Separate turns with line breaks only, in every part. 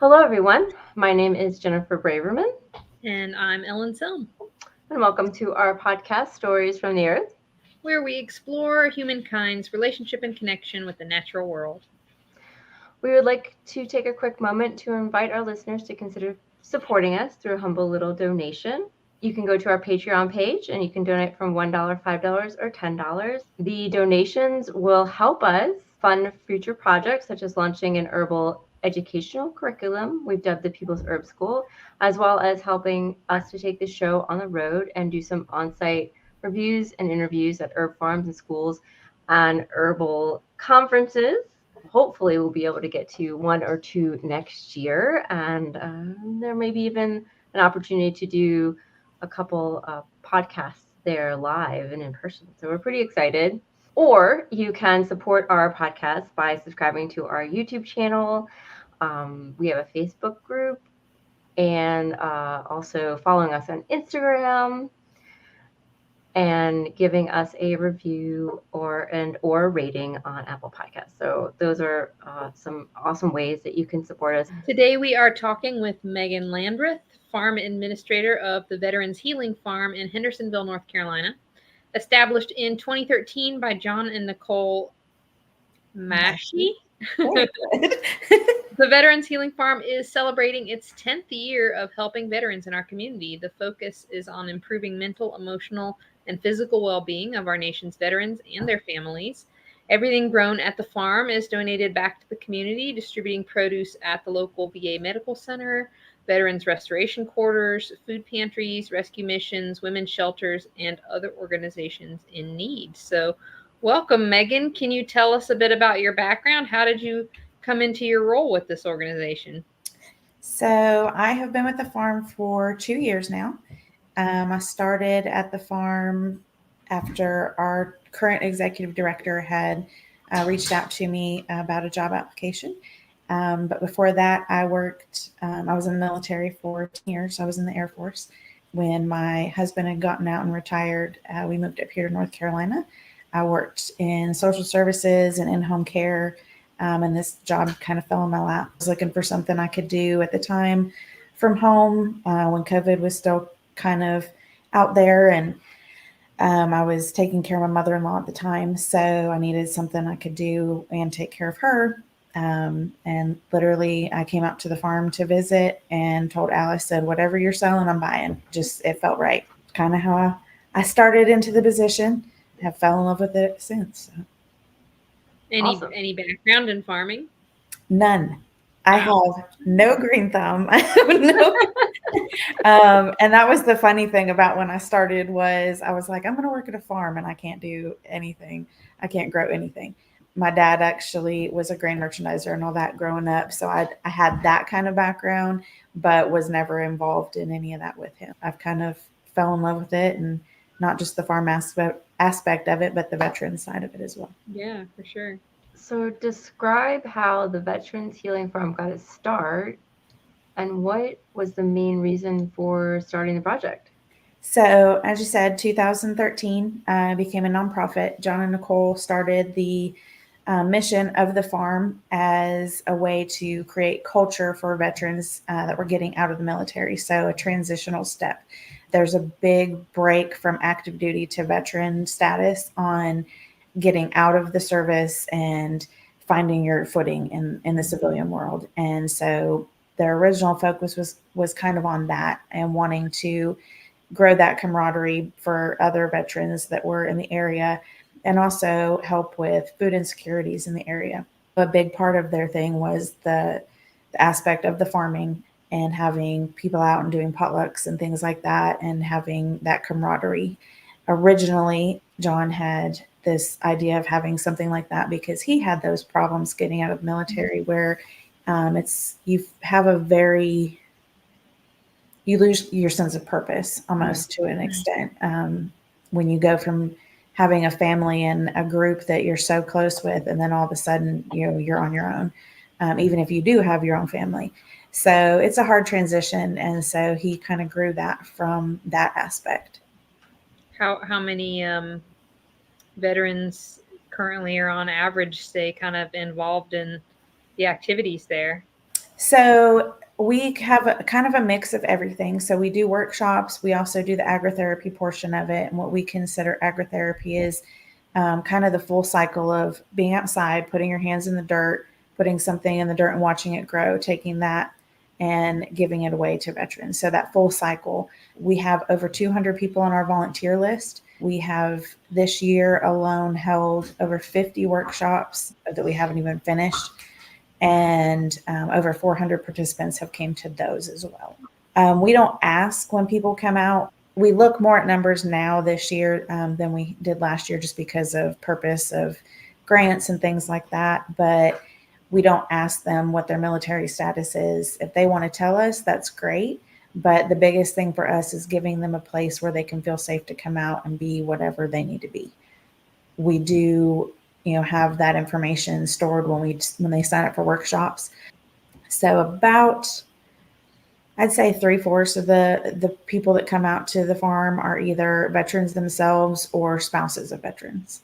Hello, everyone. My name is Jennifer Braverman,
And I'm Ellen Selm,
and welcome to our podcast, Stories from the Earth.
where we explore humankind's relationship and connection with the natural world.
We would like to take a quick moment to invite our listeners to consider supporting us through a humble little donation. You can go to our Patreon page and you can donate from $1, $5, or $10. The donations will help us fund future projects such as launching an herbal educational curriculum we've dubbed the People's Herb School, as well as helping us to take the show on the road and do some on-site reviews and interviews at herb farms and schools and herbal conferences. Hopefully we'll be able to get to one or two next year, and there may be even an opportunity to do a couple podcasts there live and in person. So we're pretty excited. Or you can support our podcast by subscribing to our YouTube channel. We have a Facebook group, and also following us on Instagram and giving us a review or rating on Apple Podcasts. So those are some awesome ways that you can support us.
Today we are talking with Megan Landreth, Farm Administrator of the Veterans Healing Farm in Hendersonville, North Carolina. Established in 2013 by John and Nicole Mashi. The Veterans Healing Farm is celebrating its 10th year of helping veterans in our community. The focus is on improving mental, emotional, and physical well-being of our nation's veterans and their families. Everything grown at the farm is donated back to the community, distributing produce at the local VA Medical Center, Veterans Restoration Quarters, food pantries, rescue missions, women's shelters, and other organizations in need. So, welcome, Megan. Can you tell us a bit about your background? How did you come into your role with this organization?
So I have been with the farm for 2 years now. I started at the farm after our current executive director had reached out to me about a job application. But before that, I worked, I was in the military for 10 years. I was in the Air Force. When my husband had gotten out and retired, we moved up here to North Carolina. I worked in social services and in-home care. And this job kind of fell in my lap. I was looking for something I could do at the time from home when COVID was still kind of out there. And I was taking care of my mother-in-law at the time. So I needed something I could do and take care of her. And literally I came out to the farm to visit and told Alice, said, whatever you're selling, I'm buying. Just, it felt right. Kind of how I started into the position. Have fell in love with it since. So.
Any background in farming?
None. I have no green thumb. No. And that was the funny thing about when I started was I was like, I'm going to work at a farm and I can't do anything. I can't grow anything. My dad actually was a grain merchandiser and all that growing up. So I had that kind of background, but was never involved in any of that with him. I've kind of fell in love with it, and not just the farm aspect of it, but the veteran side of it as well.
Yeah, for sure.
So describe how the Veterans Healing Farm got its start and what was the main reason for starting the project?
So, as you said, 2013 became a nonprofit. John and Nicole started the mission of the farm as a way to create culture for veterans that were getting out of the military. So, a transitional step. There's a big break from active duty to veteran status on getting out of the service and finding your footing in the civilian world. And so their original focus was kind of on that and wanting to grow that camaraderie for other veterans that were in the area, and also help with food insecurities in the area. A big part of their thing was the aspect of the farming and having people out and doing potlucks and things like that, and having that camaraderie. Originally, John had this idea of having something like that because he had those problems getting out of the military where you have a very, you lose your sense of purpose almost to an extent when you go from having a family and a group that you're so close with, and then all of a sudden you're on your own, even if you do have your own family. So it's a hard transition, and so he kind of grew that from that aspect.
How many veterans currently are on average stay kind of involved in the activities there?
So we have kind of a mix of everything. So we do workshops. We also do the agritherapy portion of it. And what we consider agritherapy is kind of the full cycle of being outside, putting your hands in the dirt, putting something in the dirt and watching it grow, taking that and giving it away to veterans. So that full cycle. We have over 200 people on our volunteer list. We have this year alone held over 50 workshops that we haven't even finished. And over 400 participants have came to those as well. We don't ask when people come out. We look more at numbers now this year than we did last year, just because of purpose of grants and things like that. But we don't ask them what their military status is. If they want to tell us, that's great. But the biggest thing for us is giving them a place where they can feel safe to come out and be whatever they need to be. We do, have that information stored when they sign up for workshops. So about, I'd say 3/4 of the people that come out to the farm are either veterans themselves or spouses of veterans.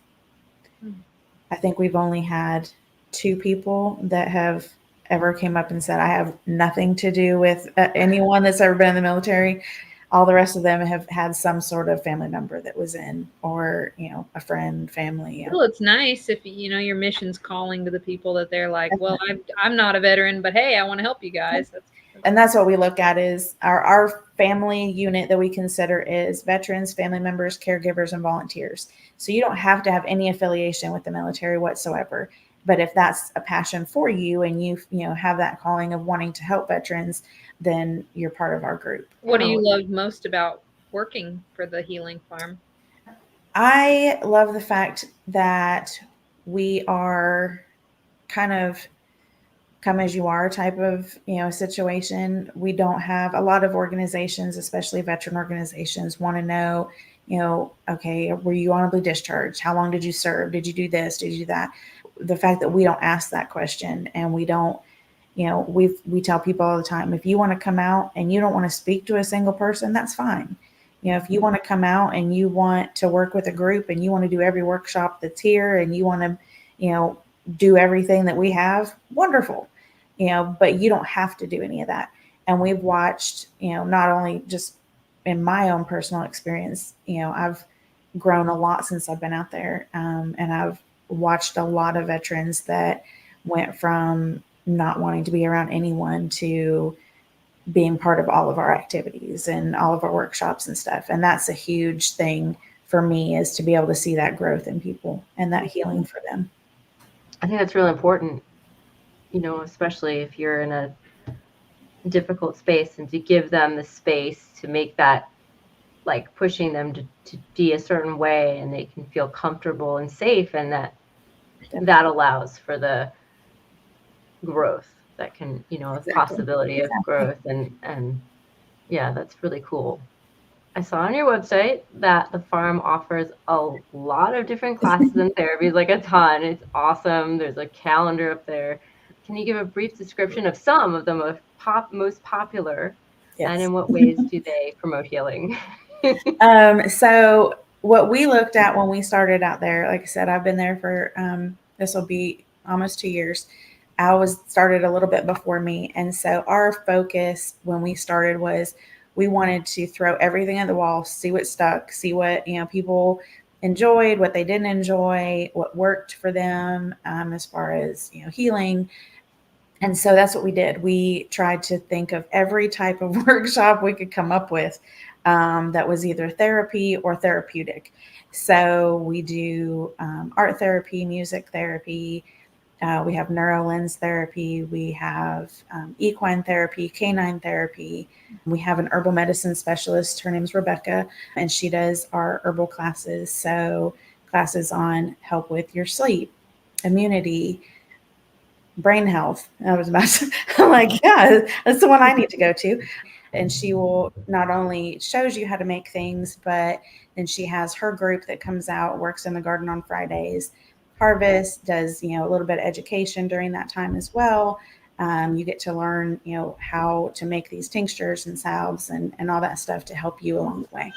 I think we've only had 2 people that have ever came up and said, I have nothing to do with anyone that's ever been in the military. All the rest of them have had some sort of family member that was in, or, a friend, family.
Well, it's nice if, your mission's calling to the people that they're like, well, I'm not a veteran, but hey, I want to help you guys.
And that's what we look at is our family unit that we consider is veterans, family members, caregivers, and volunteers. So you don't have to have any affiliation with the military whatsoever. But if that's a passion for you and you have that calling of wanting to help veterans, then you're part of our group.
What do you love most about working for the Healing Farm?
I love the fact that we are kind of come as you are type of, situation. We don't have a lot of organizations, especially veteran organizations, want to know, okay, were you honorably discharged? How long did you serve? Did you do this? Did you do that? The fact that we don't ask that question, and we don't, we tell people all the time, if you want to come out and you don't want to speak to a single person, that's fine. If you want to come out and you want to work with a group and you want to do every workshop that's here and you want to, do everything that we have, wonderful. But you don't have to do any of that. And we've watched, not only just in my own personal experience, I've grown a lot since I've been out there. And I've watched a lot of veterans that went from not wanting to be around anyone to being part of all of our activities and all of our workshops and stuff. And that's a huge thing for me, is to be able to see that growth in people and that healing for them.
I think that's really important, especially if you're in a difficult space, and to give them the space to make that, like pushing them to be a certain way, and they can feel comfortable and safe, and that allows for the growth that can, the possibility of growth. And yeah, that's really cool. I saw on your website that the farm offers a lot of different classes and therapies, like a ton. It's awesome. There's a calendar up there. Can you give a brief description of some of the most popular? Yes. And in what ways do they promote healing?
So what we looked at when we started out there, like I said, I've been there for, this will be almost 2 years. I started a little bit before me. And so our focus when we started was, we wanted to throw everything at the wall, see what stuck, see what, people enjoyed, what they didn't enjoy, what worked for them, as far as, healing. And so that's what we did. We tried to think of every type of workshop we could come up with that was either therapy or therapeutic. So we do art therapy, music therapy. We have neurolens therapy. We have equine therapy, canine therapy. We have an herbal medicine specialist. Her name's Rebecca, and she does our herbal classes. So classes on help with your sleep, immunity, brain health. I'm like, yeah, that's the one I need to go to. And she will not only shows you how to make things, but then she has her group that comes out, works in the garden on Fridays, harvest, does, a little bit of education during that time as well. You get to learn, how to make these tinctures and salves and all that stuff to help you along the way.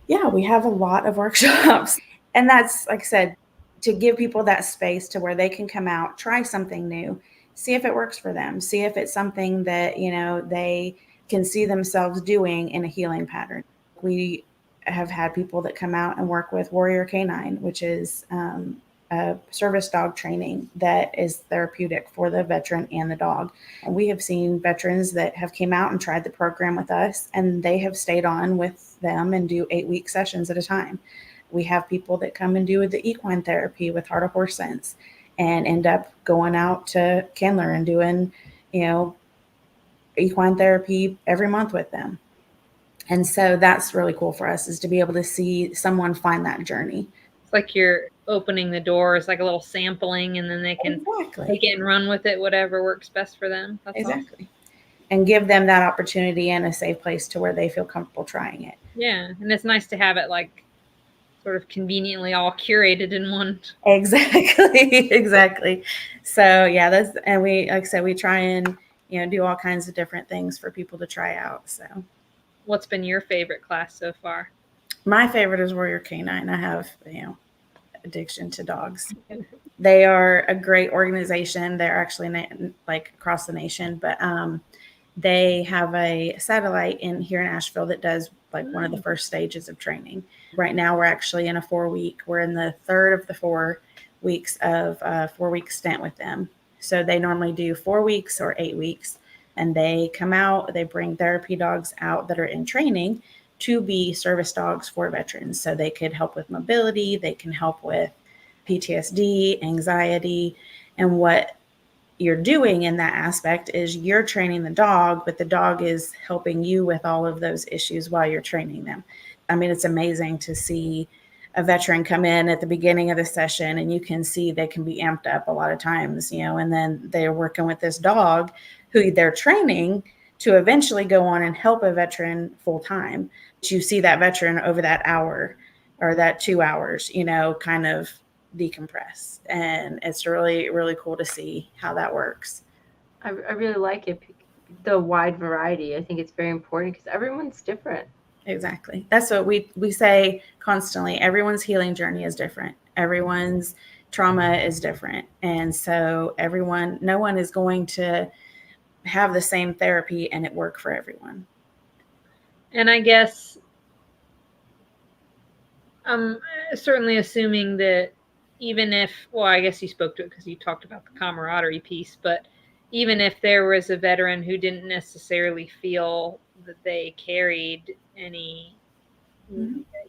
Yeah, we have a lot of workshops. And that's, like I said, to give people that space to where they can come out, try something new, see if it works for them. See if it's something that, they can see themselves doing in a healing pattern. We have had people that come out and work with Warrior Canine, which is a service dog training that is therapeutic for the veteran and the dog. And we have seen veterans that have came out and tried the program with us, and they have stayed on with them and do 8-week sessions at a time. We have people that come and do the equine therapy with Heart of Horse Sense and end up going out to Candler and doing, equine therapy every month with them. And so that's really cool for us, is to be able to see someone find that journey.
It's like you're opening the door. It's like a little sampling, and then they can take it and run with it, whatever works best for them. That's
exactly. Awesome. And give them that opportunity and a safe place to where they feel comfortable trying it.
Yeah. And it's nice to have it like sort of conveniently all curated in one.
Exactly. So yeah, and we, like I said, we try and, do all kinds of different things for people to try out. So
what's been your favorite class so far?
My favorite is Warrior Canine. I have, addiction to dogs. They are a great organization. They're actually like across the nation, but they have a satellite here in Asheville that does like one of the first stages of training. Right now, we're actually in we're in the third of the 4 weeks of a 4-week stint with them. So they normally do 4 weeks or 8 weeks, and they come out, they bring therapy dogs out that are in training to be service dogs for veterans. So they could help with mobility, they can help with PTSD, anxiety, and what you're doing in that aspect is you're training the dog, but the dog is helping you with all of those issues while you're training them. I mean, it's amazing to see a veteran come in at the beginning of the session, and you can see they can be amped up a lot of times, and then they're working with this dog who they're training to eventually go on and help a veteran full time. You see that veteran over that hour or that 2 hours, kind of decompress. And it's really, really cool to see how that works.
I really like it, the wide variety. I think it's very important because everyone's different.
Exactly. That's what we say constantly. Everyone's healing journey is different. Everyone's trauma is different. And so no one is going to have the same therapy and it work for everyone.
And I guess I'm certainly assuming that even if, well, I guess you spoke to it because you talked about the camaraderie piece, but even if there was a veteran who didn't necessarily feel that they carried any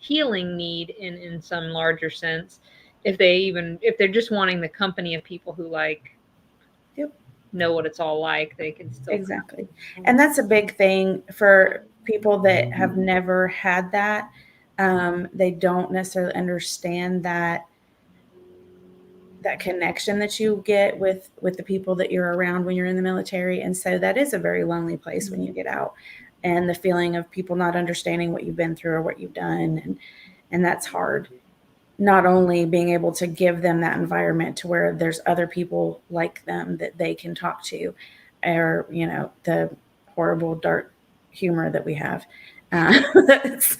healing need in some larger sense, if they're just wanting the company of people who know what it's all like, they can still.
Exactly. And that's a big thing for people that have never had that. They don't necessarily understand that connection that you get with the people that you're around when you're in the military. And so that is a very lonely place when you get out, and the feeling of people not understanding what you've been through or what you've done. And that's hard. Not only being able to give them that environment to where there's other people like them that they can talk to, or, the horrible dark humor that we have. That's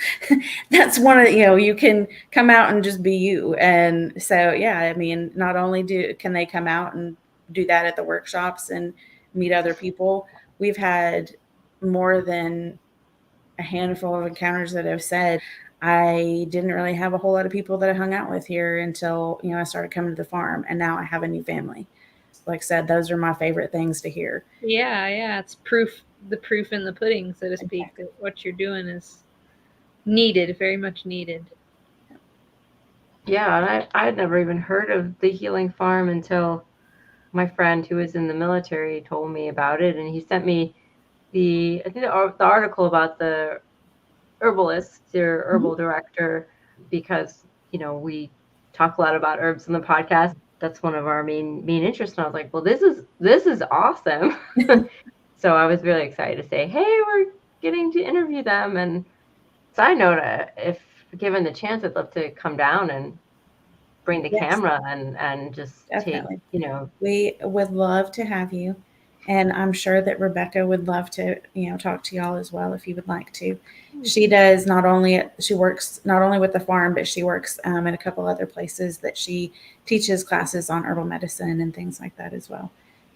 one of you can come out and just be you. And so, yeah, I mean, not only can they come out and do that at the workshops and meet other people, we've had more than a handful of encounters that have said, I didn't really have a whole lot of people that I hung out with here until, I started coming to the farm, and now I have a new family. Like I said, those are my favorite things to hear.
Yeah. It's the proof in the pudding, so to speak, exactly. That what you're doing is needed, very much needed.
Yeah, and I had never even heard of the Healing Farm until my friend who was in the military told me about it, and he sent me the article about the herbalist or herbal director, because we talk a lot about herbs in the podcast. That's one of our main interests, and I was like, well, this is awesome. So I was really excited to say, hey, we're getting to interview them. And side note, if given the chance, I'd love to come down and bring the camera and just definitely. Take,
we would love to have you. And I'm sure that Rebecca would love to, talk to y'all as well if you would like to. She does she works not only with the farm, but she works in a couple other places that she teaches classes on herbal medicine and things like that as well.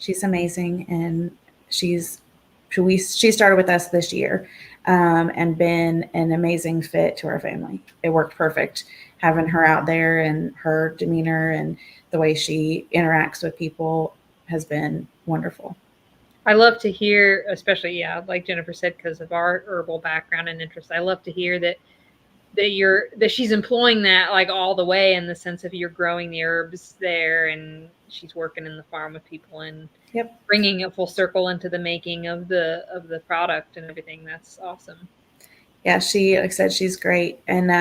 She's amazing, and she started with us this year, and been an amazing fit to our family. It worked perfect having her out there, and her demeanor and the way she interacts with people has been wonderful.
I love to hear, especially, yeah, like Jennifer said, because of our herbal background and interest, I love to hear that she's employing that like all the way, in the sense of you're growing the herbs there, and she's working in the farm with people, and
Yep.
bringing it full circle into the making of the product and everything. That's awesome.
Yeah, like I said, she's great, and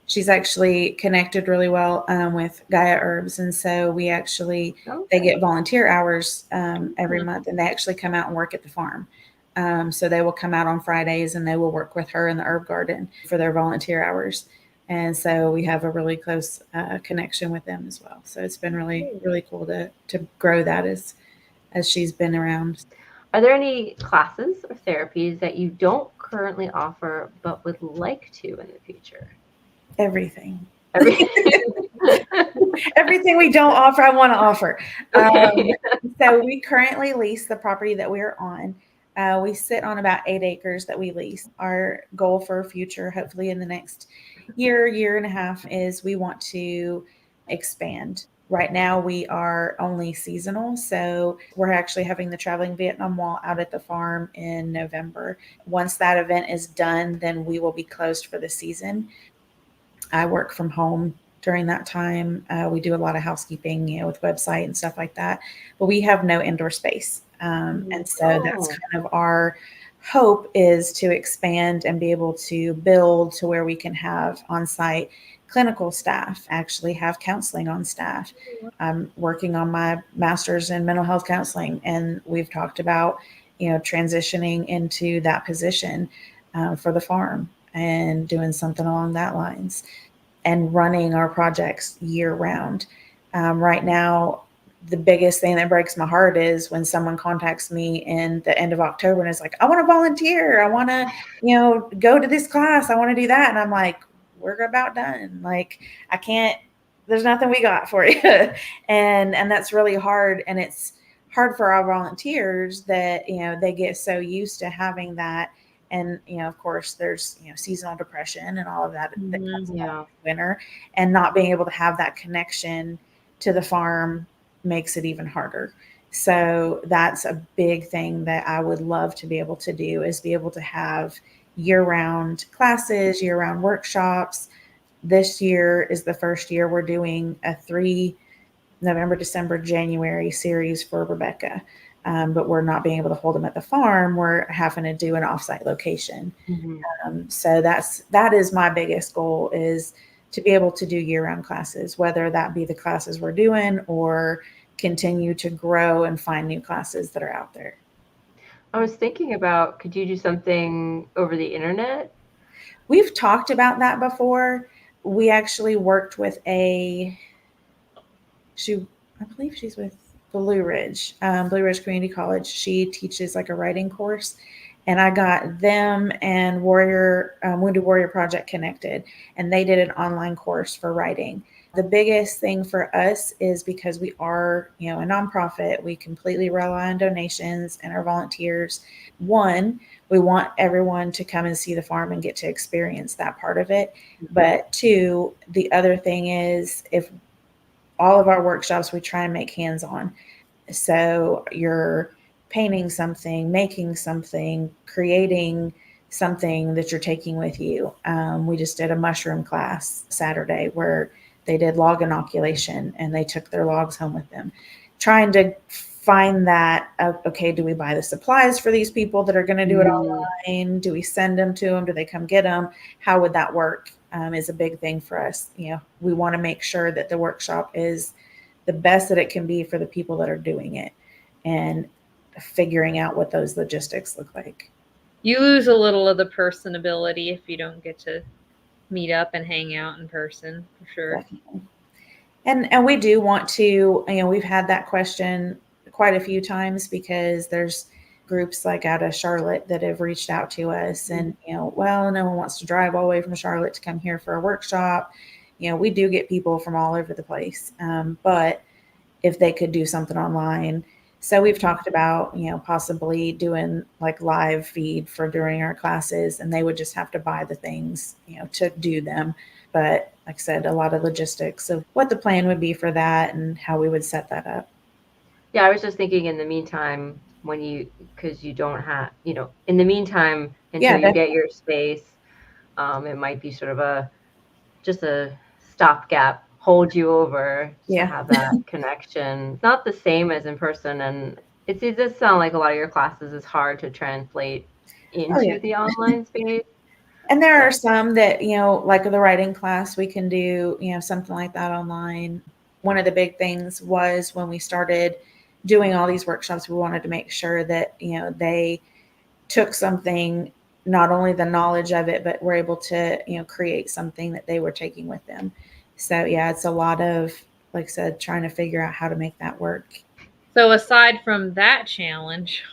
she's actually connected really well with Gaia Herbs, and so they get volunteer hours every month, and they actually come out and work at the farm. So they will come out on Fridays, and they will work with her in the herb garden for their volunteer hours, and so we have a really close connection with them as well. So it's been really, really cool to grow that as she's been around.
Are there any classes or therapies that you don't currently offer but would like to in the future?
Everything. Everything we don't offer, I want to offer. Okay. So we currently lease the property that we're on. We sit on about 8 acres that we lease. Our goal for future, hopefully in the next year and a half, is we want to expand. Right now, we are only seasonal. So we're actually having the Traveling Vietnam Wall out at the farm in November. Once that event is done, then we will be closed for the season. I work from home during that time. We do a lot of housekeeping, with website and stuff like that, but we have no indoor space. And so that's kind of our hope, is to expand and be able to build to where we can have on-site clinical staff, actually have counseling on staff. I'm working on my master's in mental health counseling, and we've talked about, transitioning into that position for the farm and doing something along that lines, and running our projects year round. Right now, the biggest thing that breaks my heart is when someone contacts me in the end of October and is like, I want to volunteer. I want to, go to this class. I want to do that. And I'm like, we're about done. Like, I can't, there's nothing we got for you. and that's really hard. And it's hard for our volunteers that, they get so used to having that. And, of course, there's, seasonal depression and all of that that comes in winter, and not being able to have that connection to the farm makes it even harder. So that's a big thing that I would love to be able to do, is be able to have year-round classes, year-round workshops. This year is the first year we're doing a 3 November, December, January series for Rebecca. But we're not being able to hold them at the farm. We're having to do an offsite location. So that is my biggest goal, is to be able to do year-round classes, whether that be the classes we're doing or continue to grow and find new classes that are out there.
I was thinking about, could you do something over the internet?
We've talked about that before. We actually worked with I believe she's with Blue Ridge Community College. She teaches like a writing course, and I got them and Wounded Warrior Project connected, and they did an online course for writing. The biggest thing for us is, because we are, a nonprofit, we completely rely on donations and our volunteers. One, we want everyone to come and see the farm and get to experience that part of it. But two, the other thing is, if all of our workshops, we try and make hands-on. So you're painting something, making something, creating something that you're taking with you. We just did a mushroom class Saturday where they did log inoculation, and they took their logs home with them. Trying to find that, okay, do we buy the supplies for these people that are going to do it online? Do we send them to them? Do they come get them? How would that work? Is a big thing for us. We want to make sure that the workshop is the best that it can be for the people that are doing it, and figuring out what those logistics look like.
You lose a little of the personability if you don't get to meet up and hang out in person, for sure.
Definitely. And we do want to, we've had that question quite a few times, because there's groups like out of Charlotte that have reached out to us, and, well, no one wants to drive all the way from Charlotte to come here for a workshop. We do get people from all over the place. But if they could do something online, So we've talked about, possibly doing like live feed for during our classes, and they would just have to buy the things, to do them. But like I said, a lot of logistics of what the plan would be for that and how we would set that up.
Yeah, I was just thinking in the meantime, because you don't have, in the meantime, until you get your space, it might be sort of just a stopgap, hold you over to have that connection. It's not the same as in person, and it does sound like a lot of your classes is hard to translate into the online space.
And there are some that, like the writing class, we can do, something like that online. One of the big things was when we started doing all these workshops, we wanted to make sure that, they took something, not only the knowledge of it, but were able to, create something that they were taking with them. So yeah, it's a lot of, like I said, trying to figure out how to make that work.
So aside from that challenge,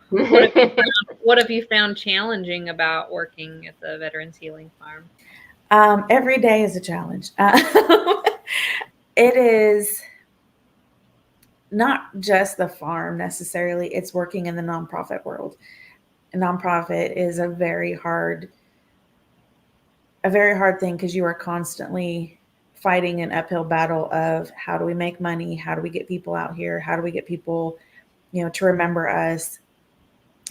what have you found challenging about working at the Veterans Healing Farm?
Every day is a challenge. It is not just the farm necessarily, it's working in the nonprofit world. A nonprofit is a very hard thing because you are constantly fighting an uphill battle of how do we make money? How do we get people out here? How do we get people, to remember us?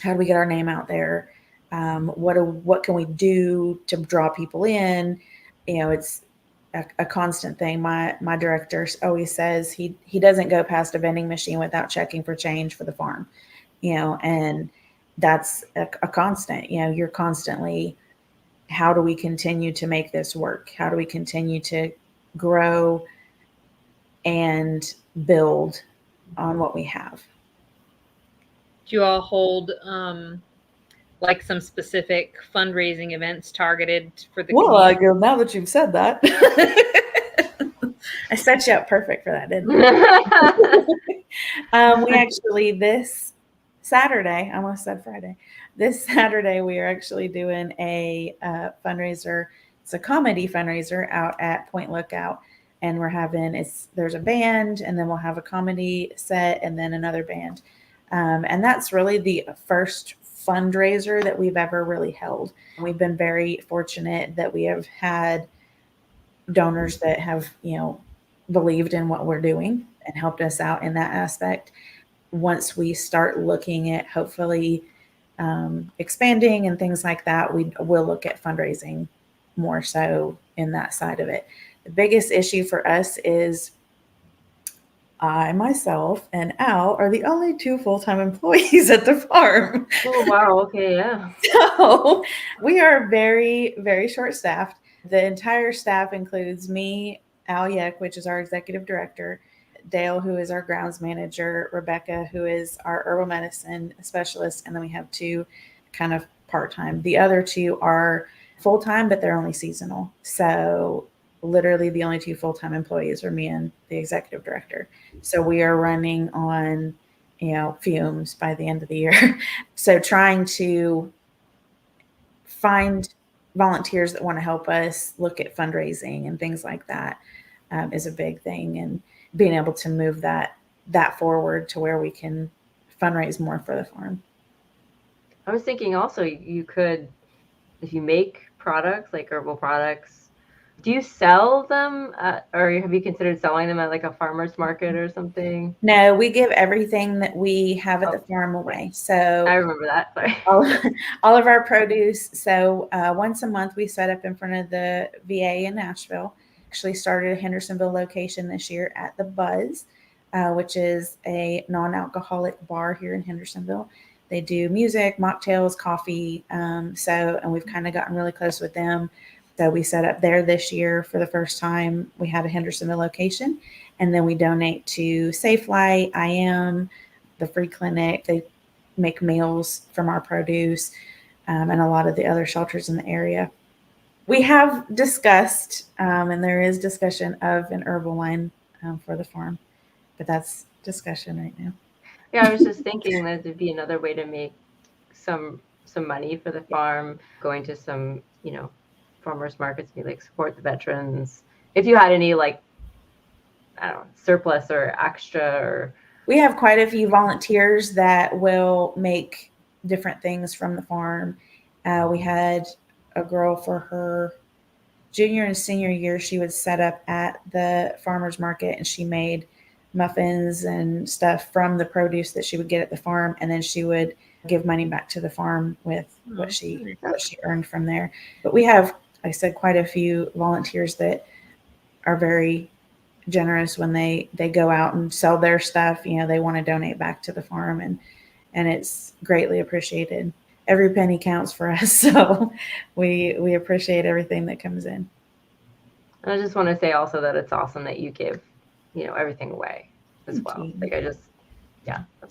How do we get our name out there? What can we do to draw people in? It's a constant thing. My director always says he doesn't go past a vending machine without checking for change for the farm, and that's a constant. You're constantly, how do we continue to make this work? How do we continue to grow and build on what we have?
Do you all hold like some specific fundraising events targeted for the community?
Well, now that you've said that, I set you up perfect for that, didn't I? We actually, this Saturday, I almost said Friday, this Saturday, we are actually doing a fundraiser. It's a comedy fundraiser out at Point Lookout. And there's a band, and then we'll have a comedy set and then another band. And that's really the first fundraiser that we've ever really held. We've been very fortunate that we have had donors that have, believed in what we're doing and helped us out in that aspect. Once we start looking at hopefully expanding and things like that, we will look at fundraising more so in that side of it. The biggest issue for us is I, myself, and Al are the only 2 full-time employees at the farm.
Oh, wow. Okay, yeah.
So we are very, very short-staffed. The entire staff includes me, Al Yeck, which is our executive director, Dale, who is our grounds manager, Rebecca, who is our herbal medicine specialist, and then we have 2 kind of part-time. The other 2 are full-time, but they're only seasonal. So literally the only 2 full-time employees are me and the executive director. So we are running on, fumes by the end of the year. So trying to find volunteers that want to help us look at fundraising and things like that is a big thing, and being able to move that forward to where we can fundraise more for the farm.
I was thinking also you could, if you make products like herbal products, do you sell them or have you considered selling them at like a farmer's market or something?
No, we give everything that we have at the farm away. So
I remember that. Sorry.
all of our produce. So once a month we set up in front of the VA in Nashville. Actually started a Hendersonville location this year at the Buzz, which is a non-alcoholic bar here in Hendersonville. They do music, mocktails, coffee. And we've kind of gotten really close with them. So we set up there this year for the first time. We had a Hendersonville location, and then we donate to Safe Light, IM, the free clinic. They make meals from our produce, and a lot of the other shelters in the area. We have discussed, and there is discussion of an herbal line for the farm, but that's discussion right now.
Yeah, I was just thinking that there'd be another way to make some money for the farm, going to some, farmers markets, be like support the veterans. If you had any like, I don't know, surplus or extra or
We have quite a few volunteers that will make different things from the farm. We had a girl for her junior and senior year. She would set up at the farmer's market and she made muffins and stuff from the produce that she would get at the farm. And then she would give money back to the farm with what she earned from there. But we have, like I said, quite a few volunteers that are very generous when they go out and sell their stuff. They want to donate back to the farm, and it's greatly appreciated. Every penny counts for us, so we appreciate everything that comes in.
And I just want to say also that it's awesome that you give everything away as well. Like that's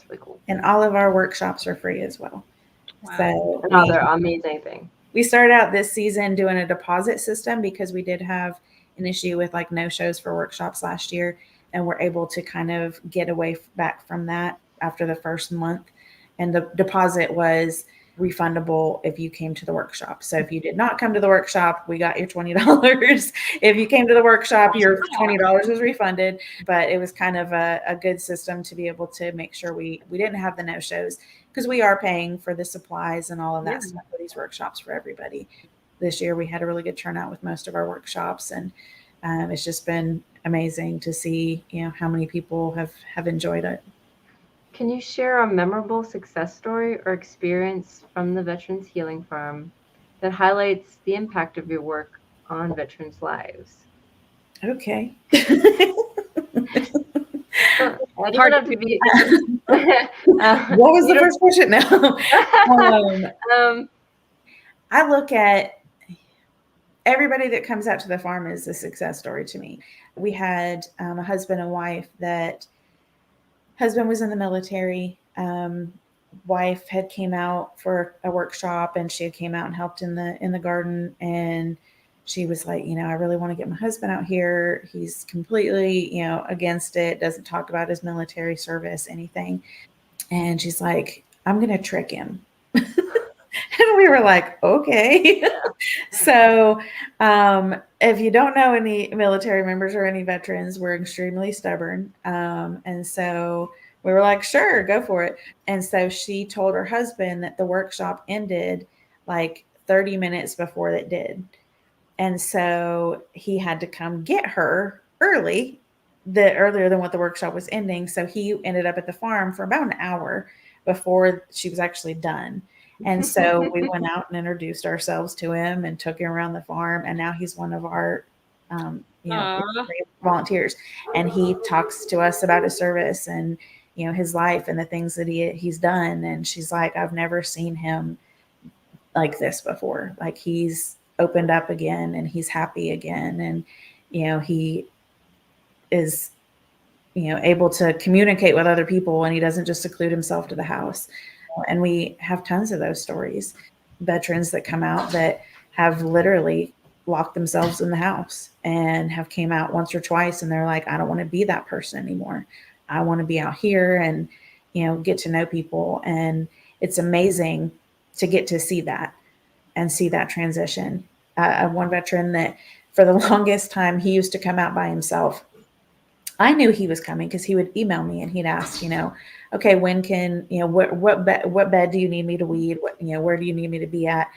really cool.
And all of our workshops are free as well.
Wow.
So
another amazing thing.
We started out this season doing a deposit system because we did have an issue with like no shows for workshops last year, and we're able to kind of get away back from that after the first month. And the deposit was refundable if you came to the workshop. So if you did not come to the workshop, we got your $20. If you came to the workshop, your $20 was refunded. But it was kind of a good system to be able to make sure we didn't have the no shows, because we are paying for the supplies and all of that stuff for these workshops for everybody. This year we had a really good turnout with most of our workshops, and it's just been amazing to see how many people have enjoyed it.
Can you share a memorable success story or experience from the Veterans Healing Farm that highlights the impact of your work on veterans' lives?
Okay.
What
was the first question now? I look at everybody that comes out to the farm is a success story to me. We had a husband and wife that husband was in the military. Wife had came out for a workshop, and she had came out and helped in the garden. And she was like, I really want to get my husband out here. He's completely, against it. Doesn't talk about his military service, anything. And she's like, I'm going to trick him. And we were like, okay. So if you don't know any military members or any veterans, we're extremely stubborn. And so we were like, sure, go for it. And so she told her husband that the workshop ended like 30 minutes before it did. And so he had to come get her earlier than what the workshop was ending. So he ended up at the farm for about an hour before she was actually done. And so we went out and introduced ourselves to him and took him around the farm. And now he's one of our volunteers. And he talks to us about his service and his life and the things that he's done. And she's like, I've never seen him like this before. Like, he's opened up again and he's happy again. And, he is, able to communicate with other people, and he doesn't just seclude himself to the house. And we have tons of those stories. Veterans that come out that have literally locked themselves in the house and have came out once or twice, and they're like, I don't want to be that person anymore. I want to be out here and, get to know people. And it's amazing to get to see that and see that transition. One veteran that for the longest time, he used to come out by himself. I knew he was coming because he would email me and he'd ask, okay, when can, what bed do you need me to weed? Where do you need me to be at?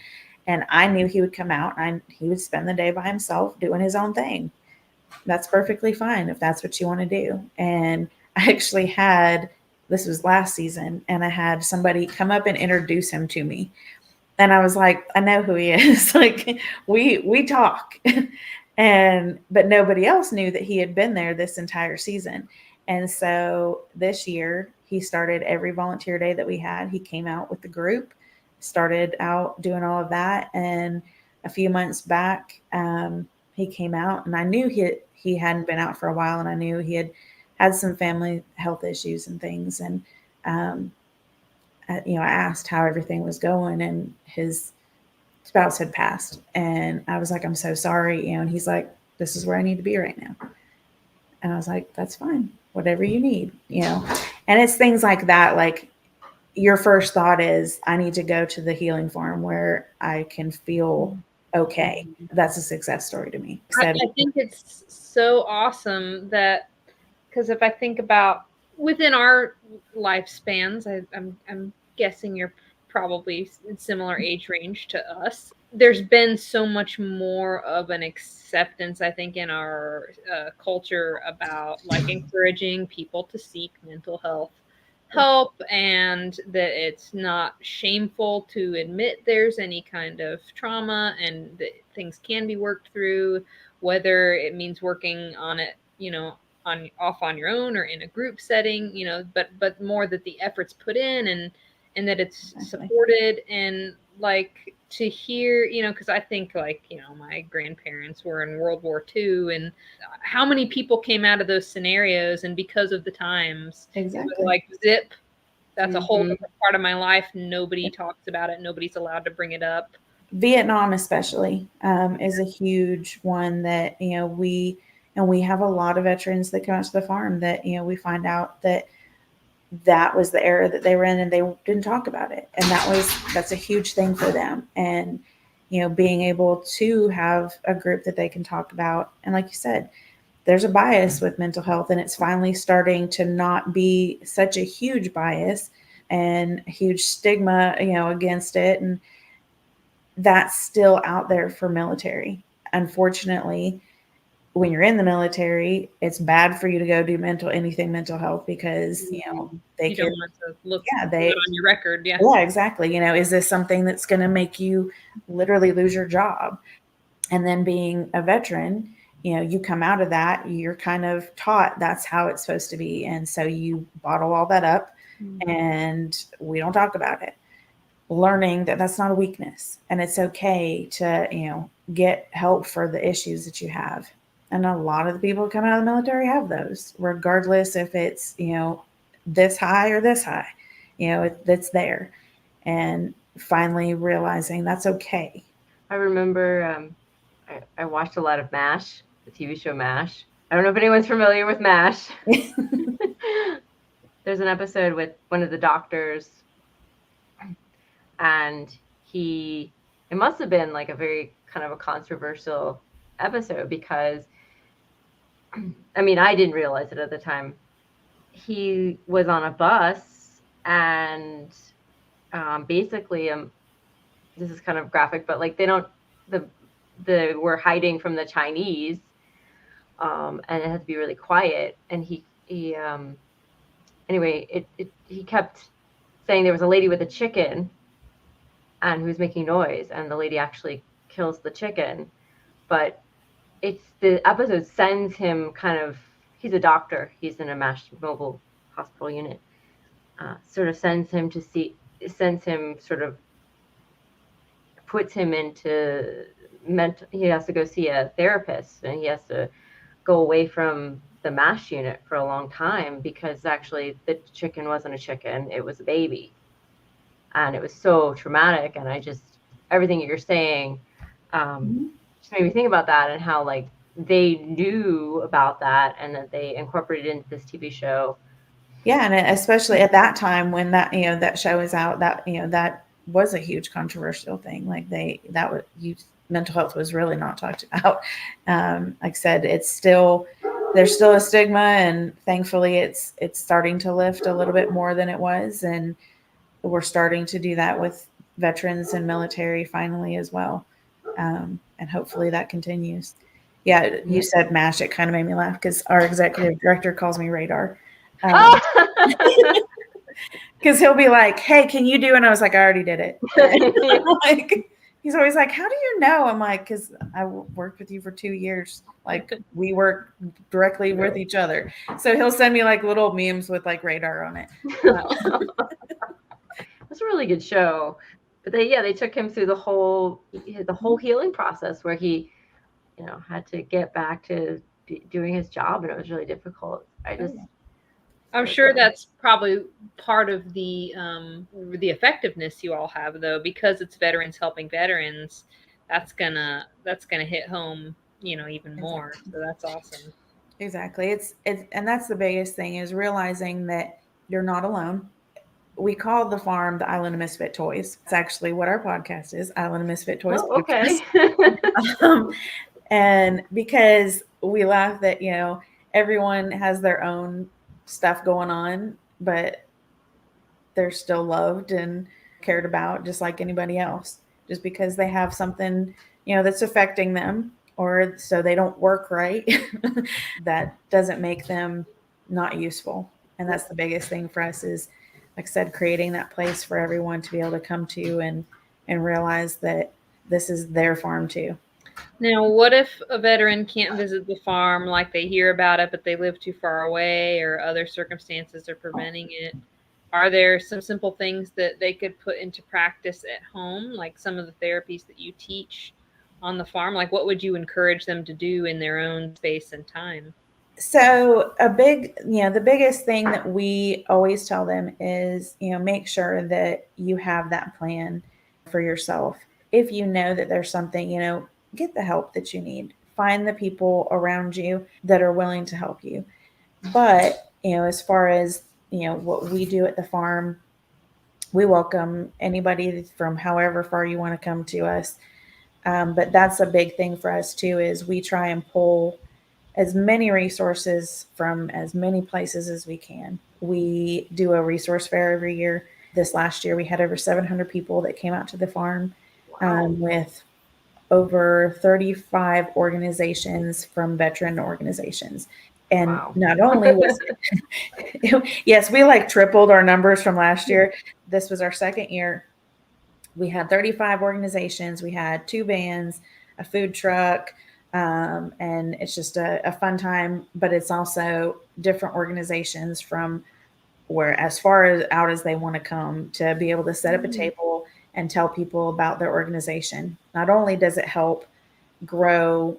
And I knew he would come out and he would spend the day by himself doing his own thing. That's perfectly fine if that's what you want to do. And I actually this was last season, and I had somebody come up and introduce him to me. And I was like, I know who he is. Like, we talk. But nobody else knew that he had been there this entire season. And so this year he started every volunteer day that we had. He came out with the group, started out doing all of that. And a few months back, he came out, and I knew he hadn't been out for a while, and I knew he had some family health issues and things. And, I asked how everything was going, and his spouse had passed. And I was like, I'm so sorry. And he's like, this is where I need to be right now. And I was like, that's fine. Whatever you need, And it's things like that. Like, your first thought is, I need to go to the healing farm where I can feel okay. That's a success story to me.
I think it's so awesome that, because if I think about within our lifespans, I'm guessing you're probably in similar age range to us. There's been so much more of an acceptance, I think, in our culture about like encouraging people to seek mental health help, and that it's not shameful to admit there's any kind of trauma and that things can be worked through, whether it means working on it, on off on your own or in a group setting, but more that the efforts put in, and that it's supported. And like to hear, because I think like, my grandparents were in World War II, and how many people came out of those scenarios, and because of the times,
Exactly.
it was like zip, that's a whole different part of my life. Nobody talks about it. Nobody's allowed to bring it up.
Vietnam especially is a huge one that, we have a lot of veterans that come out to the farm that, we find out that was the era that they were in and they didn't talk about it. And that's a huge thing for them. And, being able to have a group that they can talk about. And like you said, there's a bias with mental health, and it's finally starting to not be such a huge bias and a huge stigma, against it. And that's still out there for military. Unfortunately, when you're in the military, it's bad for you to go do anything mental health, because, they
don't want to look
good
on your record. Yeah.
Yeah, exactly. Is this something that's going to make you literally lose your job? And then being a veteran, you come out of that, you're kind of taught that's how it's supposed to be. And so you bottle all that up and we don't talk about it. Learning that that's not a weakness, and it's okay to, get help for the issues that you have. And a lot of the people coming out of the military have those, regardless if it's, this high or this high, it's there. And finally realizing that's okay.
I remember I watched a lot of MASH, the TV show MASH. I don't know if anyone's familiar with MASH. There's an episode with one of the doctors, and it must have been like a very kind of a controversial episode, because I mean, I didn't realize it at the time. He was on a bus, and basically, this is kind of graphic, but like they were hiding from the Chinese, and it had to be really quiet. And he anyway, he kept saying there was a lady with a chicken and who was making noise, and the lady actually kills the chicken. But the episode sends him he's a doctor, he's in a MASH mobile hospital unit, puts him into he has to go see a therapist, and he has to go away from the MASH unit for a long time, because actually the chicken wasn't a chicken, it was a baby. And it was so traumatic. And everything that you're saying just made me think about that, and how like they knew about that and that they incorporated into this TV show.
Yeah, and especially at that time when that that show was out, that that was a huge controversial thing. Like mental health was really not talked about. Like I said, there's still a stigma, and thankfully it's starting to lift a little bit more than it was, and we're starting to do that with veterans and military finally as well. And hopefully that continues. Yeah, you said MASH. It kind of made me laugh because our executive director calls me Radar. Because he'll be like, "Hey, can you do?" And I was like, "I already did it." Like, he's always like, "How do you know?" I'm like, "Because I worked with you for 2 years. Like, we work directly with each other." So he'll send me like little memes with like Radar on it.
It's a really good show. But they took him through the whole healing process, where he, had to get back to doing his job, and it was really difficult.
I'm sure that's probably part of the effectiveness you all have, though, because it's veterans helping veterans. That's gonna hit home, even more. So that's awesome.
Exactly. It's and that's the biggest thing, is realizing that you're not alone. We call the farm the Island of Misfit Toys. It's actually what our podcast is, Island of Misfit Toys.
Oh, okay.
And because we laugh that, everyone has their own stuff going on, but they're still loved and cared about just like anybody else. Just because they have something, that's affecting them, or so they don't work right, that doesn't make them not useful. And that's the biggest thing for us is, like I said, creating that place for everyone to be able to come to and realize that this is their farm too.
Now, what if a veteran can't visit the farm, like they hear about it, but they live too far away or other circumstances are preventing it? Are there some simple things that they could put into practice at home, like some of the therapies that you teach on the farm? Like, what would you encourage them to do in their own space and time?
So the biggest thing that we always tell them is, make sure that you have that plan for yourself. If you know that there's something, get the help that you need. Find the people around you that are willing to help you. But, as far as, what we do at the farm, we welcome anybody from however far you want to come to us. But that's a big thing for us too, is we try and pull as many resources from as many places as we can. We do a resource fair every year. This last year, we had over 700 people that came out to the farm.
Wow.
With over 35 organizations from veteran organizations. And
Wow.
not only was yes, we like tripled our numbers from last year. This was our second year. We had 35 organizations. We had 2 bands, a food truck, and it's just a fun time. But it's also different organizations from where as far as out as they want to come to be able to set up a table and tell people about their organization. Not only does it help grow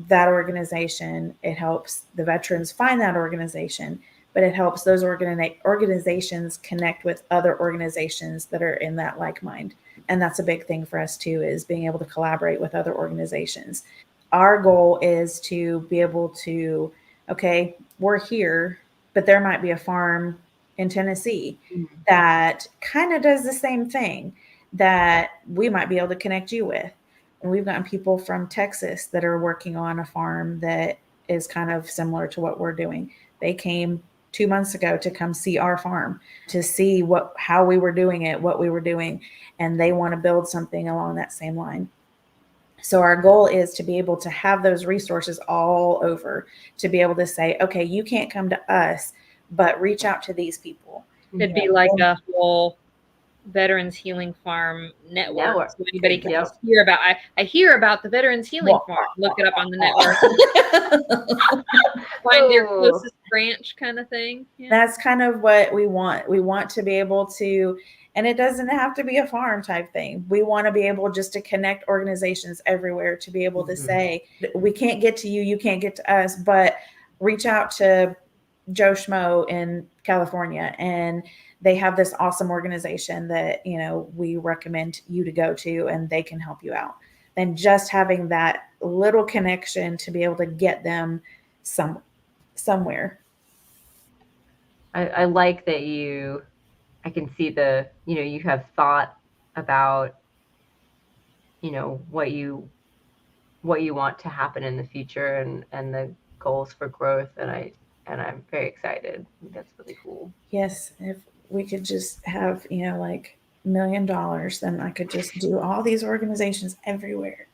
that organization, it helps the veterans find that organization, but it helps those organizations connect with other organizations that are in that like mind. And that's a big thing for us too, is being able to collaborate with other organizations. Our goal is to be able to, okay, we're here, but there might be a farm in Tennessee that kind of does the same thing that we might be able to connect you with. And we've gotten people from Texas that are working on a farm that is kind of similar to what we're doing. They came 2 months ago to come see our farm, to see how we were doing it, what we were doing, and they want to build something along that same line. So our goal is to be able to have those resources all over, to be able to say, okay, you can't come to us, but reach out to these people.
It'd be like a whole Veterans Healing Farm network. So anybody can just hear about. I hear about the Veterans Healing Farm. Look it up on the network. Find your closest branch, kind of thing.
Yeah. That's kind of what we want. We want to be able to, and it doesn't have to be a farm type thing. We want to be able just to connect organizations everywhere, to be able to say, we can't get to you, you can't get to us, but reach out to Joe Schmo in California, and they have this awesome organization that, we recommend you to go to, and they can help you out. And just having that little connection to be able to get them somewhere.
I like that I can see you have thought about, what you want to happen in the future and the goals for growth. And I'm very excited. I think that's really cool.
Yes. If we could just have, like $1 million, then I could just do all these organizations everywhere.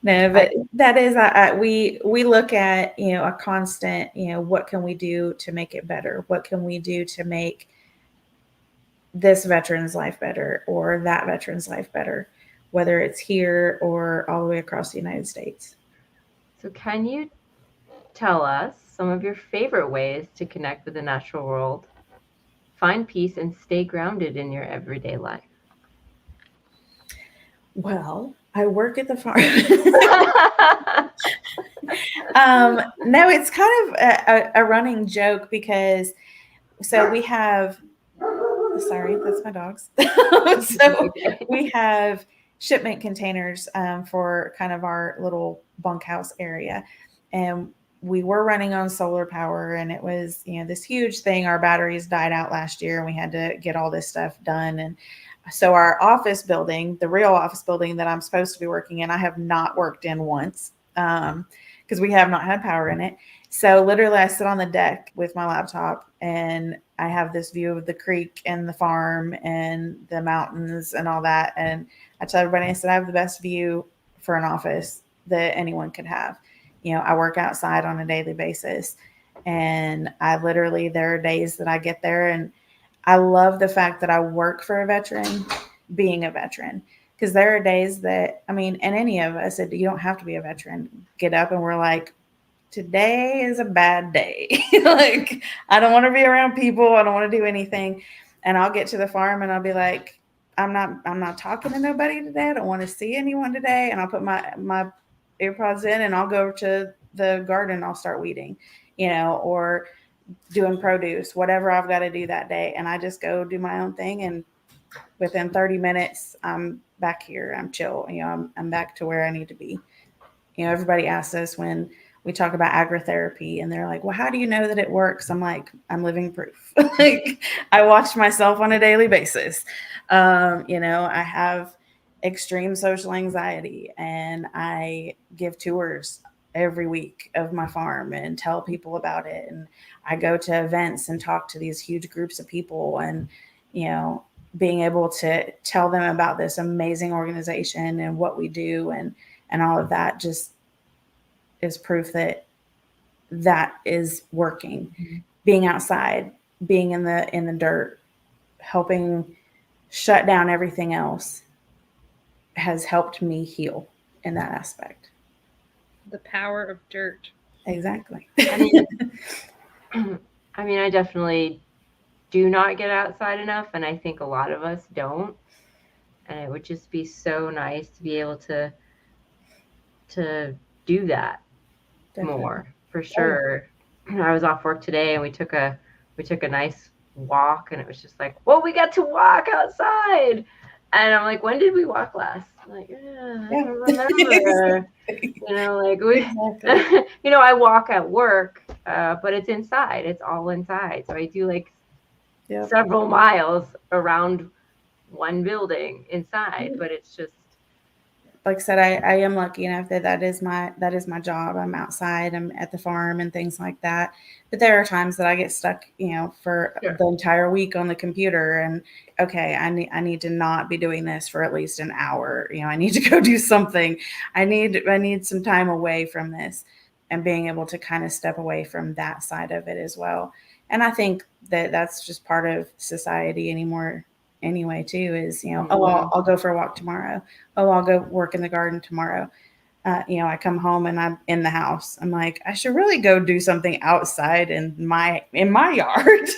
No, but that is, we look at, a constant, what can we do to make it better? What can we do to make this veteran's life better, or that veteran's life better, whether it's here or all the way across the United States?
So can you tell us some of your favorite ways to connect with the natural world, find peace, and stay grounded in your everyday life?
Well, I work at the farm. No, it's kind of a running joke, because we have, sorry, that's my dogs. So we have shipment containers for kind of our little bunkhouse area. And we were running on solar power, and it was, this huge thing. Our batteries died out last year, and we had to get all this stuff done. And so our office building, the real office building that I'm supposed to be working in, I have not worked in once, because we have not had power in it. So literally I sit on the deck with my laptop and I have this view of the creek and the farm and the mountains and all that. And I tell everybody, I said, I have the best view for an office that anyone could have. I work outside on a daily basis, and there are days that I get there, and I love the fact that I work for a veteran, being a veteran. Because there are days that, and any of us, you don't have to be a veteran, get up and we're like, today is a bad day. Like, I don't want to be around people. I don't want to do anything. And I'll get to the farm and I'll be like, I'm not talking to nobody today. I don't want to see anyone today. And I'll put my earpods in and I'll go to the garden. And I'll start weeding, or doing produce, whatever I've got to do that day. And I just go do my own thing. And within 30 minutes, I'm back here. I'm chill. I'm back to where I need to be. Everybody asks us when we talk about agritherapy and they're like, well, how do you know that it works? I'm like, I'm living proof. Like, I watch myself on a daily basis. I have extreme social anxiety and I give tours every week of my farm and tell people about it. And I go to events and talk to these huge groups of people, and, being able to tell them about this amazing organization and what we do and all of that just is proof that is working. Mm-hmm. Being outside, being in the dirt, helping shut down everything else has helped me heal in that aspect.
The power of dirt.
Exactly.
I definitely do not get outside enough, and I think a lot of us don't. And it would just be so nice to be able to do that. Definitely. More, for sure. Oh. I was off work today and we took a nice walk, and it was just like, well, we got to walk outside. And I'm like, when did we walk last? I'm like, I don't remember. I walk at work, but it's inside. It's all inside. So I do several miles around one building inside, but it's just,
like I said, I am lucky enough that is my job. I'm outside, I'm at the farm and things like that. But there are times that I get stuck, for the entire week on the computer, and okay, I need to not be doing this for at least an hour. I need to go do something. I need some time away from this, and being able to kind of step away from that side of it as well. And I think that that's just part of society anyway too, is, I'll go for a walk tomorrow. Oh, I'll go work in the garden tomorrow. I come home and I'm in the house. I'm like, I should really go do something outside in my yard.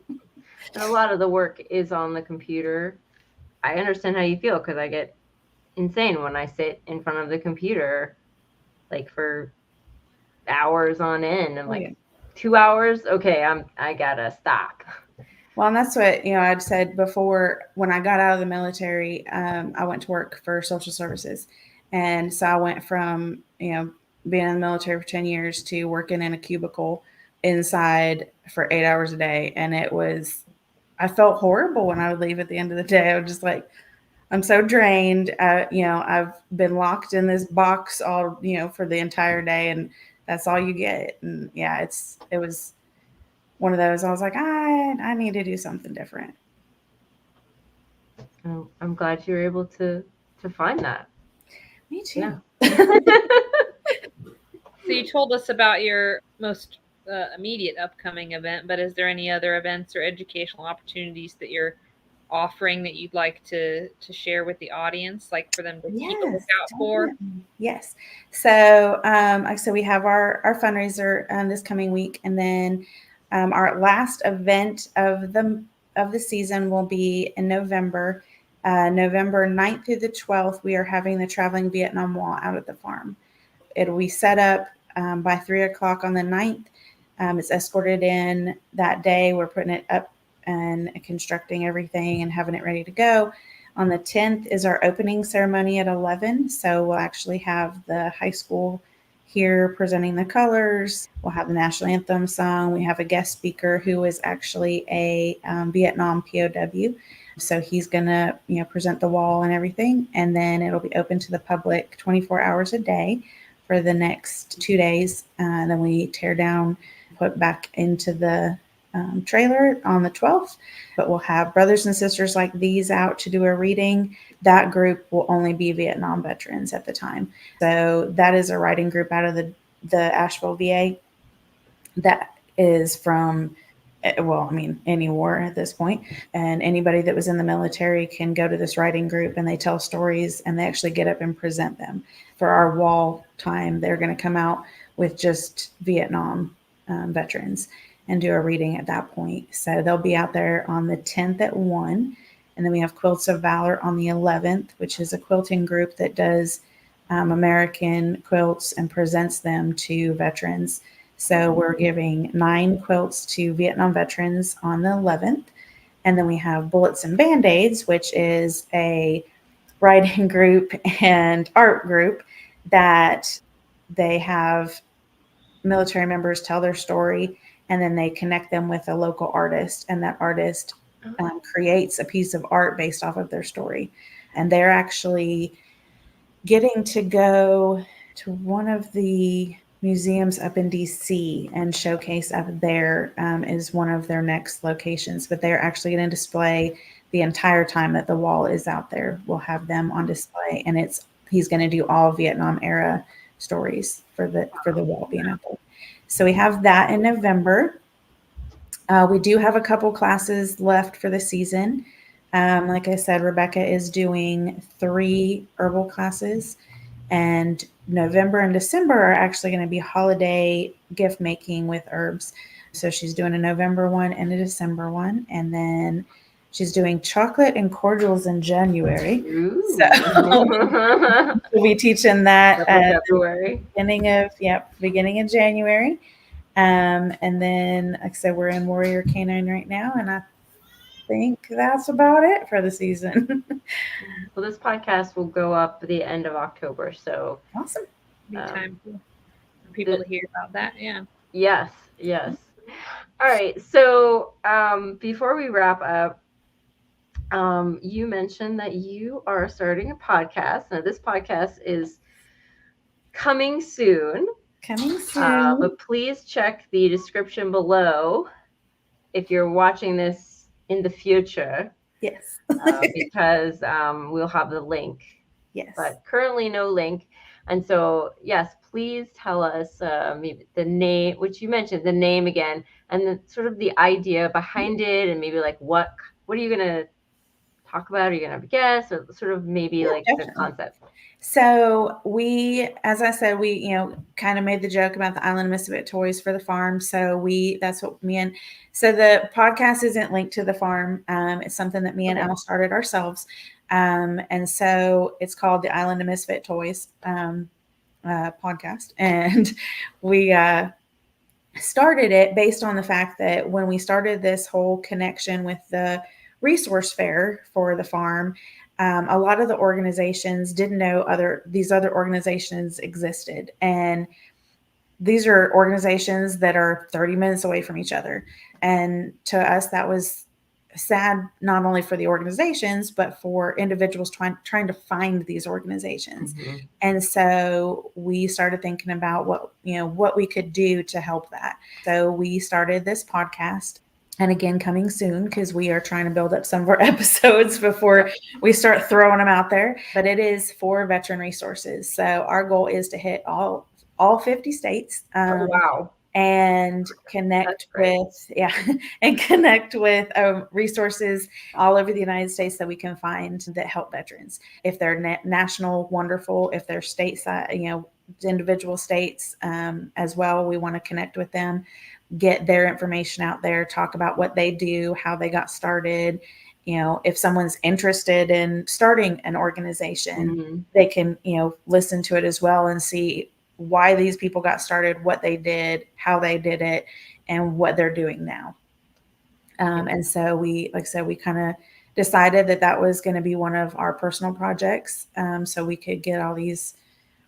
And a lot of the work is on the computer. I understand how you feel, because I get insane when I sit in front of the computer for hours on end, and 2 hours. Okay, I gotta stop.
Well, and that's what, I'd said before. When I got out of the military, I went to work for social services. And so I went from, being in the military for 10 years to working in a cubicle inside for 8 hours a day. And I felt horrible when I would leave at the end of the day. I was just like, I'm so drained. I've been locked in this box all, for the entire day, and that's all you get. And yeah, it was one of those. I was like, I need to do something different.
Oh, I'm glad you were able to find that.
Me too.
Yeah. So you told us about your most immediate upcoming event, but is there any other events or educational opportunities that you're offering that you'd like to share with the audience, like for them to keep a lookout for?
Yes. So, like I said, we have our fundraiser this coming week, and then our last event of the season will be in November. November 9th through the 12th, we are having the traveling Vietnam Wall out at the farm. It'll be set up by 3:00 on the 9th. It's escorted in that day. We're putting it up and constructing everything and having it ready to go. On the 10th is our opening ceremony at 11. So we'll actually have the high school here presenting the colors. We'll have the national anthem sung. We have a guest speaker who is actually a Vietnam POW. So he's going to, present the wall and everything. And then it'll be open to the public 24 hours a day for the next 2 days. Then we tear down, put back into the trailer on the 12th. But we'll have brothers and sisters like these out to do a reading. That group will only be Vietnam veterans at the time. So that is a writing group out of the Asheville VA that is from, well, I mean, any war at this point. And anybody that was in the military can go to this writing group, and they tell stories, and they actually get up and present them. For our wall time, they're going to come out with just Vietnam veterans and do a reading at that point. So they'll be out there on the 10th at 1. And then we have Quilts of Valor on the 11th, which is a quilting group that does American quilts and presents them to veterans. So we're giving 9 quilts to Vietnam veterans on the 11th. And then we have Bullets and Band-Aids, which is a writing group and art group that they have military members tell their story, and then they connect them with a local artist, and that artist creates a piece of art based off of their story. And they're actually getting to go to one of the museums up in DC and showcase up there. Is one of their next locations, but they're actually going to display the entire time that the wall is out there. We'll have them on display, and he's going to do all Vietnam era stories for the wall being out there. So we have that in November. We do have a couple classes left for the season. Like I said, Rebecca is doing 3 herbal classes, and November and December are actually going to be holiday gift making with herbs. So she's doing a November one and a December one, and then she's doing chocolate and cordials in January.
Ooh.
So we'll be teaching that at
February.
Beginning of January. And then, like I said, we're in Warrior Canine right now, and I think that's about it for the season.
Well, this podcast will go up at the end of October, so
Awesome.
Be time for people to hear about that. Yeah.
Yes. All right. So before we wrap up, you mentioned that you are starting a podcast. Now, this podcast is coming soon. But please check the description below if you're watching this in the future.
Yes.
Because we'll have the link.
Yes.
But currently no link. And so, yes, please tell us maybe the name, which you mentioned, the name again, and the sort of the idea behind it, and maybe like what are you going to talk about? Are you going to have a guest, or sort of maybe
definitely.
The concept?
So as I said, we kind of made the joke about the Island of Misfit Toys for the farm. So that's what so the podcast isn't linked to the farm. It's something that me and Al started ourselves. And so it's called the Island of Misfit Toys podcast. And we started it based on the fact that when we started this whole connection with the resource fair for the farm, a lot of the organizations didn't know these other organizations existed. And these are organizations that are 30 minutes away from each other. And to us, that was sad, not only for the organizations, but for individuals trying to find these organizations. Mm-hmm. And so we started thinking about what we could do to help that. So we started this podcast. And again, coming soon, because we are trying to build up some of our episodes before we start throwing them out there. But it is for veteran resources. So our goal is to hit all 50 states.
Wow.
And connect with resources all over the United States that we can find that help veterans. If they're national, wonderful. If they're stateside, individual states as well, we want to connect with them, get their information out there, talk about what they do, how they got started. If someone's interested in starting an organization, mm-hmm. they can, listen to it as well and see why these people got started, what they did, how they did it, and what they're doing now. And so we kind of decided that was going to be one of our personal projects. So we could get all these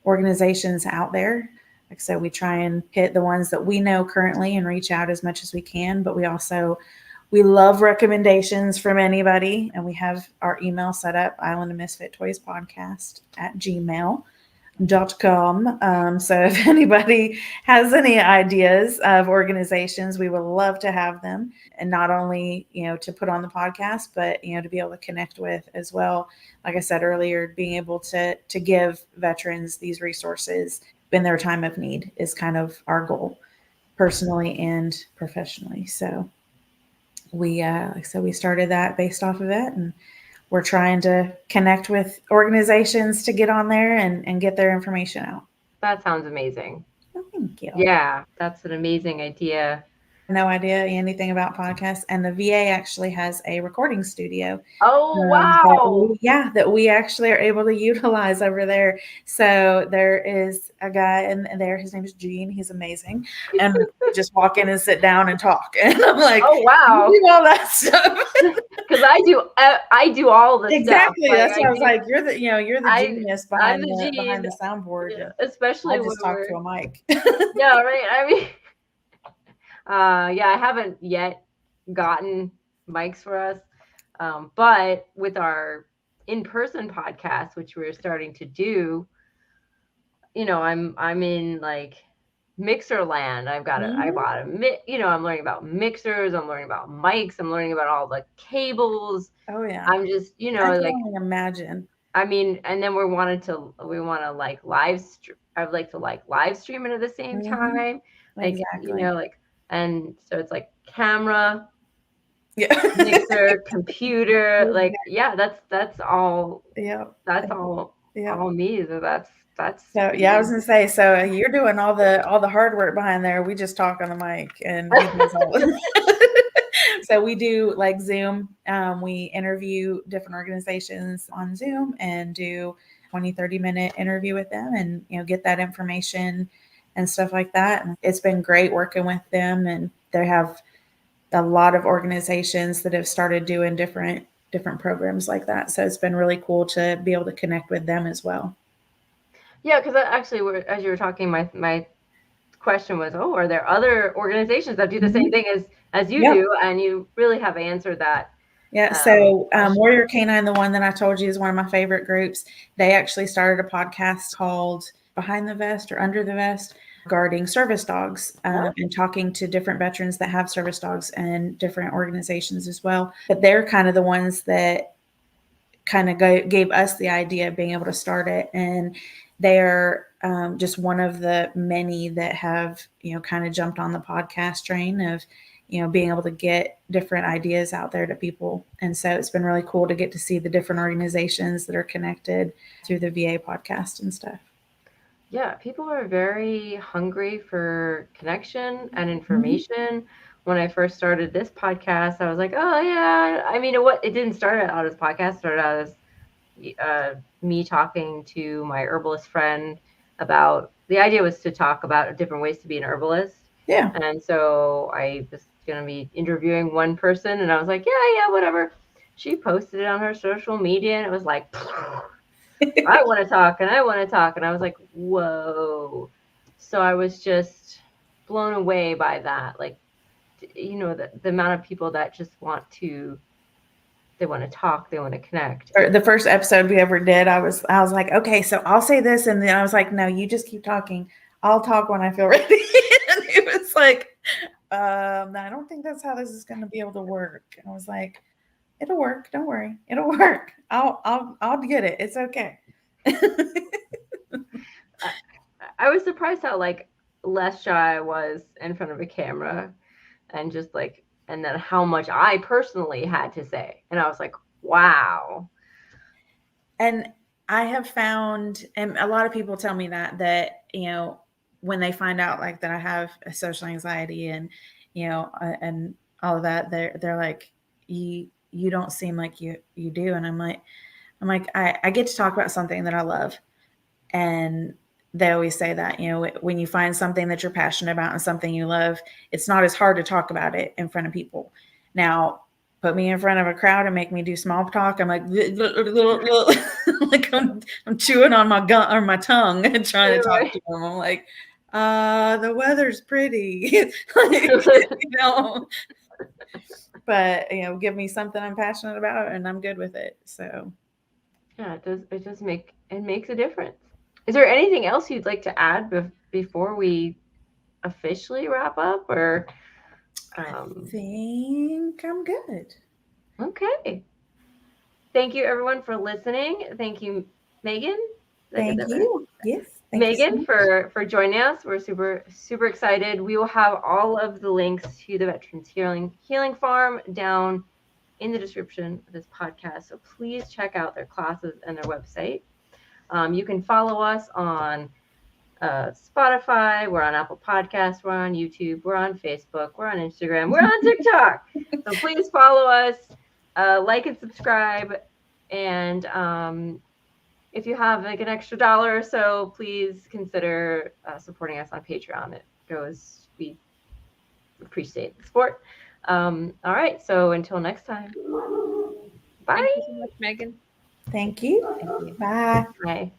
organizations out there. Like I said, we try and hit the ones that we know currently and reach out as much as we can. But we love recommendations from anybody. And we have our email set up, Island of Misfit Toys Podcast @gmail.com. So if anybody has any ideas of organizations, we would love to have them, and not only, to put on the podcast, but, to be able to connect with as well. Like I said earlier, being able to give veterans these resources in their time of need is kind of our goal, personally and professionally. So we, like I said, we started that based off of it, and we're trying to connect with organizations to get on there and get their information out.
That sounds amazing.
Oh, thank you.
Yeah, that's an amazing idea.
No idea anything about podcasts, and the VA actually has a recording studio.
Oh, wow.
That we actually are able to utilize over there. So there is a guy in there. His name is Gene. He's amazing, and we just walk in and sit down and talk. And I'm like,
oh wow,
you do all that stuff.
Because I do all the
exactly.
stuff.
That's why I was like, you're the genius behind
behind
the soundboard.
Yeah, especially
I just talk to a mic.
Yeah, right. I mean, I haven't yet gotten mics for us, but with our in-person podcast, which we're starting to do, I'm in like mixer land. I bought I'm learning about mixers. I'm learning about mics. I'm learning about all the cables.
Oh yeah.
I'm just,
I can only imagine.
I mean, and then we want to like live stream. I'd like to like live stream it at the same time. Like,
exactly.
And so it's like camera,
mixer,
computer, like, that's all.
Yeah.
That's all me. So that's
so I was gonna say, so you're doing all the hard work behind there. We just talk on the mic and so we do like Zoom. We interview different organizations on Zoom and do 20-30 minute interview with them, and get that information and stuff like that. And it's been great working with them, and they have a lot of organizations that have started doing different programs like that. So it's been really cool to be able to connect with them as well.
Yeah, because actually, as you were talking, my question was, are there other organizations that do the same thing as you do? And you really have answered that.
Yeah. So Warrior Canine, the one that I told you is one of my favorite groups. They actually started a podcast called Behind the Vest or Under the Vest, regarding service dogs, and talking to different veterans that have service dogs and different organizations as well. But they're kind of the ones that kind of gave us the idea of being able to start it. And they're just one of the many that have, kind of jumped on the podcast train of, being able to get different ideas out there to people. And so it's been really cool to get to see the different organizations that are connected through the VA podcast and stuff.
Yeah, people are very hungry for connection and information. When I first started this podcast, I was like, oh yeah. I mean, it didn't start out as a podcast. It started out as me talking to my herbalist friend about, the idea was to talk about different ways to be an herbalist.
Yeah.
And so I was going to be interviewing one person, and I was like, yeah, whatever. She posted it on her social media, and it was like, I want to talk, and I want to talk. And I was like, whoa. So I was just blown away by that. Like, the amount of people that just they want to talk, they want to connect.
The first episode we ever did, I was like, okay, so I'll say this. And then I was like, no, you just keep talking. I'll talk when I feel ready. And it was like, I don't think that's how this is going to be able to work. And I was like, it'll work. Don't worry. It'll work. I'll get it. It's okay.
I was surprised how like less shy I was in front of a camera, and just like, and then how much I personally had to say. And I was like, wow.
And I have found, and a lot of people tell me that, when they find out like that I have a social anxiety and, and all of that, they're like, you don't seem like you do. And I'm like, I get to talk about something that I love. And they always say that, when you find something that you're passionate about and something you love, it's not as hard to talk about it in front of people. Now, put me in front of a crowd and make me do small talk. I'm like, like I'm chewing on my gun or my tongue and trying to talk to them. I'm like, the weather's pretty, but give me something I'm passionate about and I'm good with it. So
yeah, it makes a difference. Is there anything else you'd like to add before we officially wrap up? Or
I think I'm good.
Okay. Thank you, everyone, for listening. Thank you, Megan.
Thank you. Yes. Thank
Megan,
you so
for joining us. We're super excited. We will have all of the links to the Veterans Healing Farm down in the description of this podcast. So please check out their classes and their website. You can follow us on Spotify. We're on Apple Podcasts. We're on YouTube. We're on Facebook. We're on Instagram. We're on TikTok. So please follow us, like and subscribe. And if you have like an extra $1 or so, please consider supporting us on Patreon. We appreciate the support. All right. So until next time. Bye.
Thank you so much, Megan.
Thank you.
Thank you.
Bye.
Bye.